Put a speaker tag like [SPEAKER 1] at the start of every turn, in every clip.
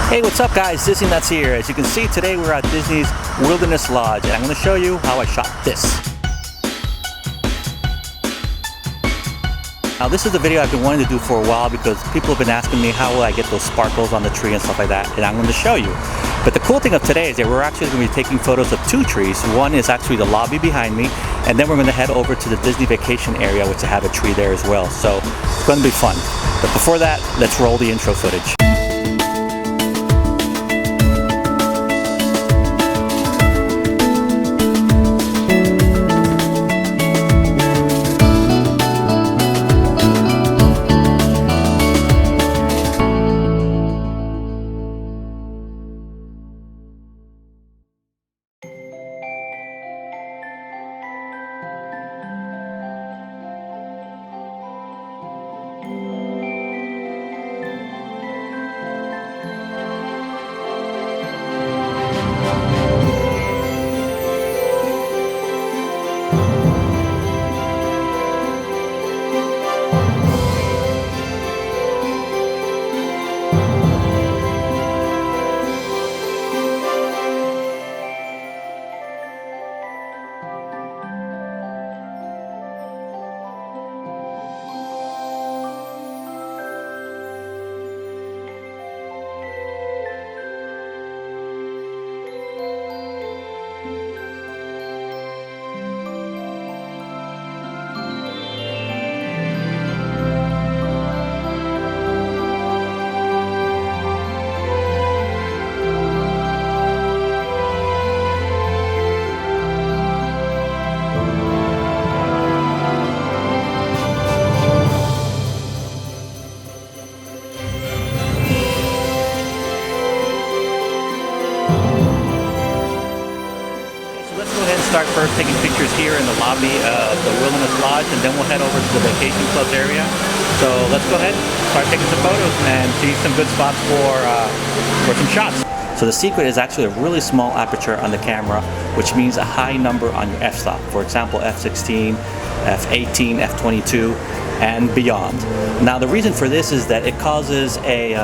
[SPEAKER 1] Hey, what's up guys? Disney Nuts here. As you can see, today we're at Disney's Wilderness Lodge and I'm going to show you how I shot this. Now this is a video I've been wanting to do for a while because people have been asking me how will I get those sparkles on the tree and stuff like that, and I'm going to show you. But the cool thing of today is that we're actually going to be taking photos of two trees. One is actually the lobby behind me, and then we're going to head over to the Disney vacation area, which I have a tree there as well. So it's going to be fun. But before that, let's roll the intro footage. Start first taking pictures here in the lobby of the Wilderness Lodge, and then we'll head over to the Vacation Club area. So let's go ahead, start taking some photos and see some good spots for some shots. So the secret is actually a really small aperture on the camera, which means a high number on your f-stop. For example, f16, f18, f22, and beyond. Now the reason for this is that it causes a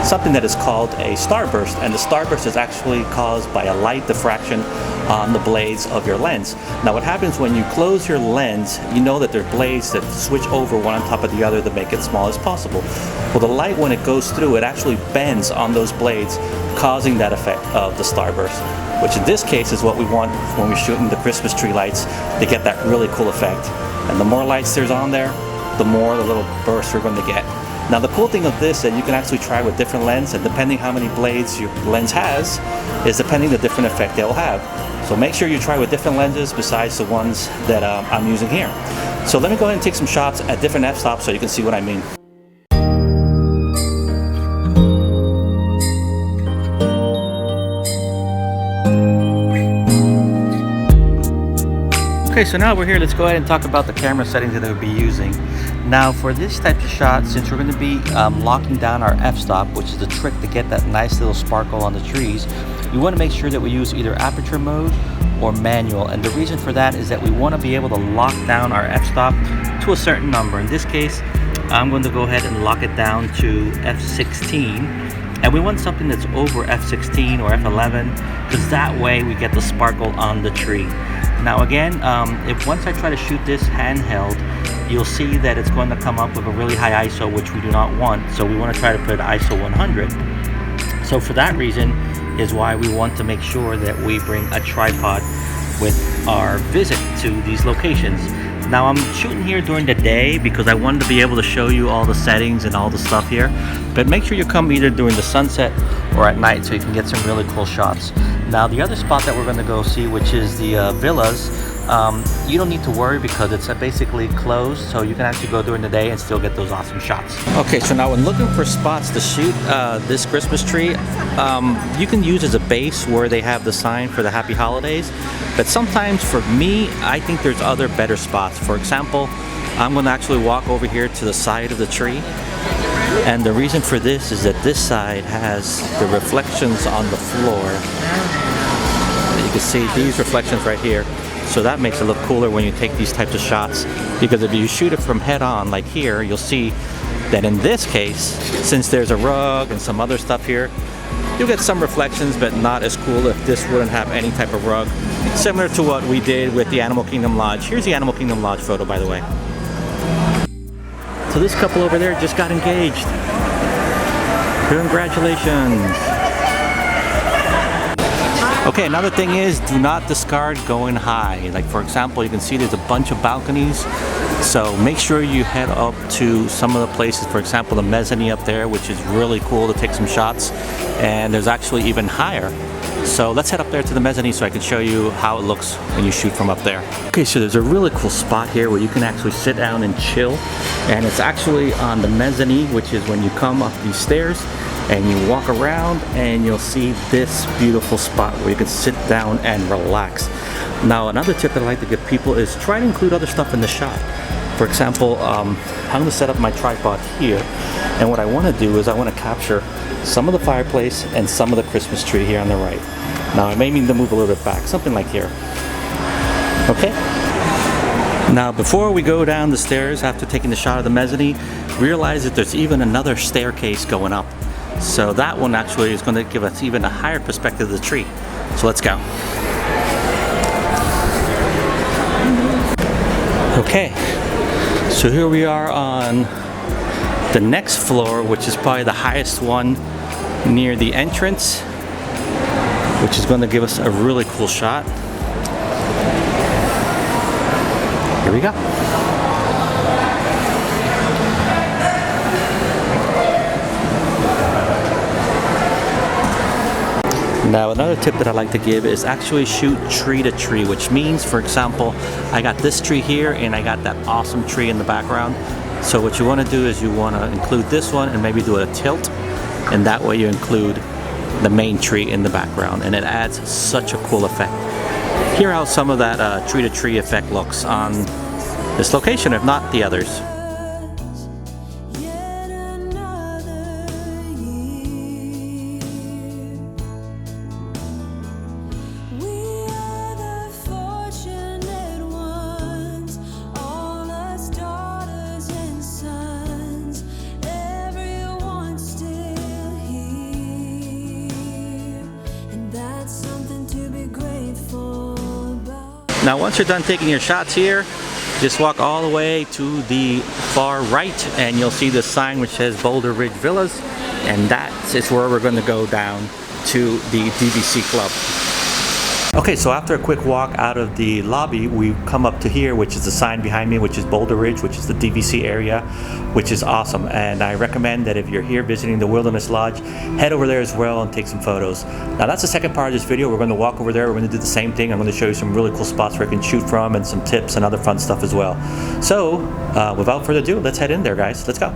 [SPEAKER 1] something that is called a starburst, and the starburst is actually caused by a light diffraction on the blades of your lens. Now what happens when you close your lens, you know that there are blades that switch over one on top of the other to make it small as possible. Well, the light, when it goes through, it actually bends on those blades, causing that effect of the starburst, which in this case is what we want when we're shooting the Christmas tree lights, to get that really cool effect. And the more lights there's on there, the more the little bursts we're going to get. Now the cool thing of this is that you can actually try with different lenses, and depending how many blades your lens has is depending the different effect they'll have. So make sure you try with different lenses besides the ones that I'm using here. So let me go ahead and take some shots at different f-stops so you can see what I mean. Okay, so now we're here. Let's go ahead and talk about the camera settings that we'll be using. Now for this type of shot, since we're going to be locking down our f-stop, which is the trick to get that nice little sparkle on the trees, you want to make sure that we use either aperture mode or manual. And the reason for that is that we want to be able to lock down our f-stop to a certain number. In this case, I'm going to go ahead and lock it down to f16. And we want something that's over f16 or f11, because that way we get the sparkle on the tree. Now again, if once I try to shoot this handheld, you'll see that it's going to come up with a really high ISO, which we do not want. So we want to try to put ISO 100. So for that reason is why we want to make sure that we bring a tripod with our visit to these locations. Now I'm shooting here during the day because I wanted to be able to show you all the settings and all the stuff here, but make sure you come either during the sunset or at night so you can get some really cool shots. Now the other spot that we're going to go see, which is the villas, you don't need to worry because it's basically closed, so you can actually go during the day and still get those awesome shots. Okay, so now when looking for spots to shoot this Christmas tree, you can use as a base where they have the sign for the Happy Holidays, but sometimes for me, I think there's other better spots. For example, I'm going to actually walk over here to the side of the tree, and the reason for this is that this side has the reflections on the floor. You can see these reflections right here. So that makes it look cooler when you take these types of shots, because if you shoot it from head on like here, you'll see Then in this case, since there's a rug and some other stuff here, you'll get some reflections, but not as cool if this wouldn't have any type of rug. Similar to what we did with the Animal Kingdom Lodge. Here's the Animal Kingdom Lodge photo, by the way. So this couple over there just got engaged. Congratulations. Okay, another thing is, do not discard going high. Like for example, you can see there's a bunch of balconies. So make sure you head up to some of the places, for example, the mezzanine up there, which is really cool to take some shots. And there's actually even higher. So let's head up there to the mezzanine so I can show you how it looks when you shoot from up there. Okay, so there's a really cool spot here where you can actually sit down and chill. And it's actually on the mezzanine, which is when you come up these stairs and you walk around and you'll see this beautiful spot where you can sit down and relax. Now, another tip that I like to give people is try to include other stuff in the shot. For example, I'm going to set up my tripod here, and what I want to do is I want to capture some of the fireplace and some of the Christmas tree here on the right. Now, I may need to move a little bit back, something like here. Okay? Now, before we go down the stairs after taking the shot of the mezzanine, realize that there's even another staircase going up. So that one actually is going to give us even a higher perspective of the tree. So let's go. Okay, so here we are on the next floor, which is probably the highest one near the entrance, which is going to give us a really cool shot. Here we go. Now, another tip that I like to give is actually shoot tree to tree, which means, for example, I got this tree here and I got that awesome tree in the background. So what you want to do is you want to include this one and maybe do a tilt, and that way you include the main tree in the background, and it adds such a cool effect. Hear how some of that tree to tree effect looks on this location, if not the others. Now, once you're done taking your shots here, just walk all the way to the far right and you'll see the sign which says Boulder Ridge Villas, and that is where we're going to go down to the DVC Club. Okay, so after a quick walk out of the lobby, we come up to here, which is the sign behind me, which is Boulder Ridge, which is the DVC area, which is awesome. And I recommend that if you're here visiting the Wilderness Lodge, head over there as well and take some photos. Now, that's the second part of this video. We're going to walk over there. We're going to do the same thing. I'm going to show you some really cool spots where you can shoot from and some tips and other fun stuff as well. So, without further ado, let's head in there, guys. Let's go.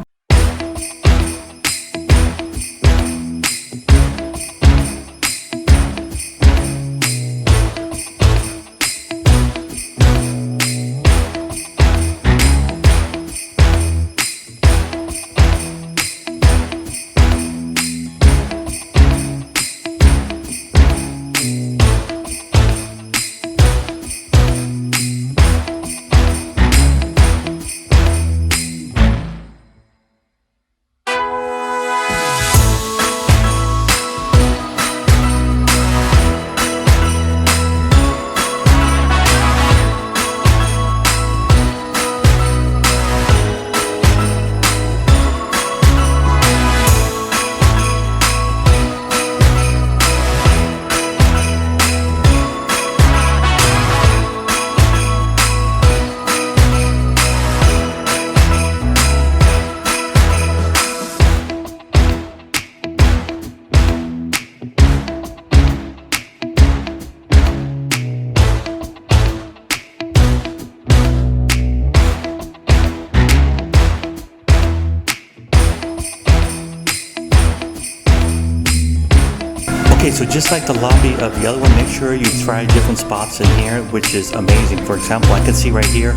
[SPEAKER 1] Okay, so just like the lobby of the other one, make sure you try different spots in here, which is amazing. For example, I can see right here,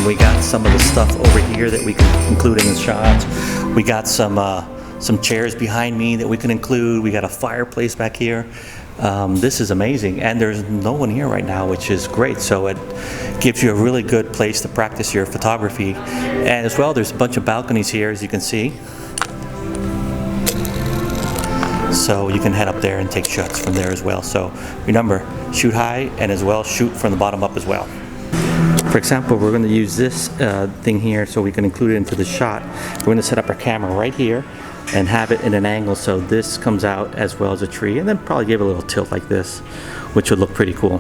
[SPEAKER 1] we got some of the stuff over here that we can include in the shots. We got some some chairs behind me that we can include. We got a fireplace back here. This is amazing, and there's no one here right now, which is great. So it gives you a really good place to practice your photography. And as well, there's a bunch of balconies here, as you can see. So you can head up there and take shots from there as well. So remember, shoot high and as well shoot from the bottom up as well. For example, we're going to use this thing here so we can include it into the shot. We're going to set up our camera right here and have it in an angle so this comes out as well as a tree, and then probably give it a little tilt like this, which would look pretty cool.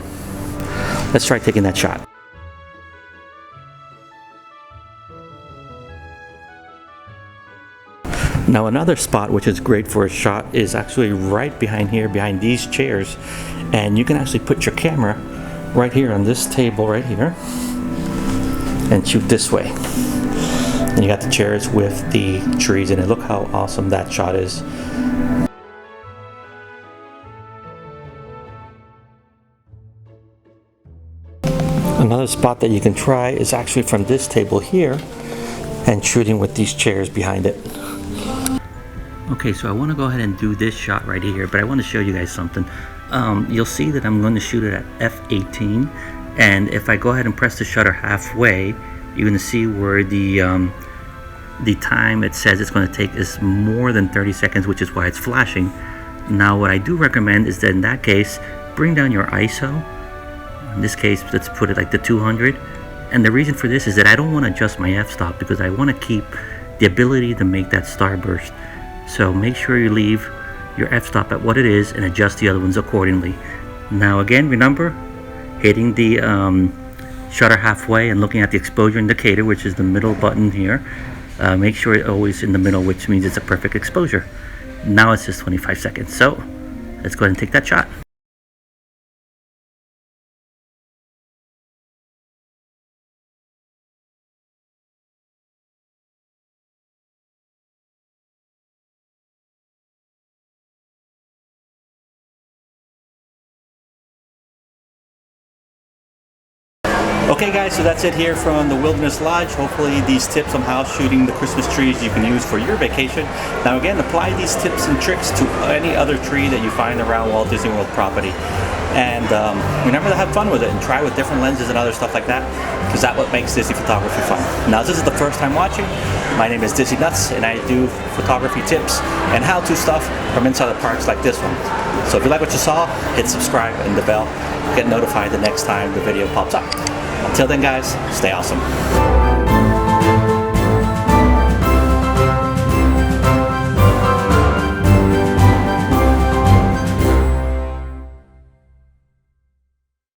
[SPEAKER 1] Let's try taking that shot. Now another spot which is great for a shot is actually right behind here, behind these chairs, and you can actually put your camera right here on this table right here and shoot this way. And you got the chairs with the trees in it. Look how awesome that shot is. Another spot that you can try is actually from this table here and shooting with these chairs behind it. Okay, so I want to go ahead and do this shot right here, but I want to show you guys something. You'll see that I'm going to shoot it at f/18, and if I go ahead and press the shutter halfway, you're going to see where the time it says it's going to take is more than 30 seconds, which is why it's flashing. Now what I do recommend is that in that case, bring down your ISO. In this case, let's put it like the 200. And the reason for this is that I don't want to adjust my f-stop because I want to keep the ability to make that starburst. So make sure you leave your f-stop at what it is and adjust the other ones accordingly. Now again, remember, hitting the shutter halfway and looking at the exposure indicator, which is the middle button here. Make sure it's always in the middle, which means it's a perfect exposure. Now it's just 25 seconds. So let's go ahead and take that shot. Okay guys, so that's it here from the Wilderness Lodge. Hopefully these tips on how shooting the Christmas trees you can use for your vacation. Now again, apply these tips and tricks to any other tree that you find around Walt Disney World property. And remember to have fun with it and try with different lenses and other stuff like that, because that's what makes Disney photography fun. Now if this is the first time watching, my name is Disney Nuts and I do photography tips and how-to stuff from inside the parks like this one. So if you like what you saw, hit subscribe and the bell. Get notified the next time the video pops up. Until then guys, stay awesome.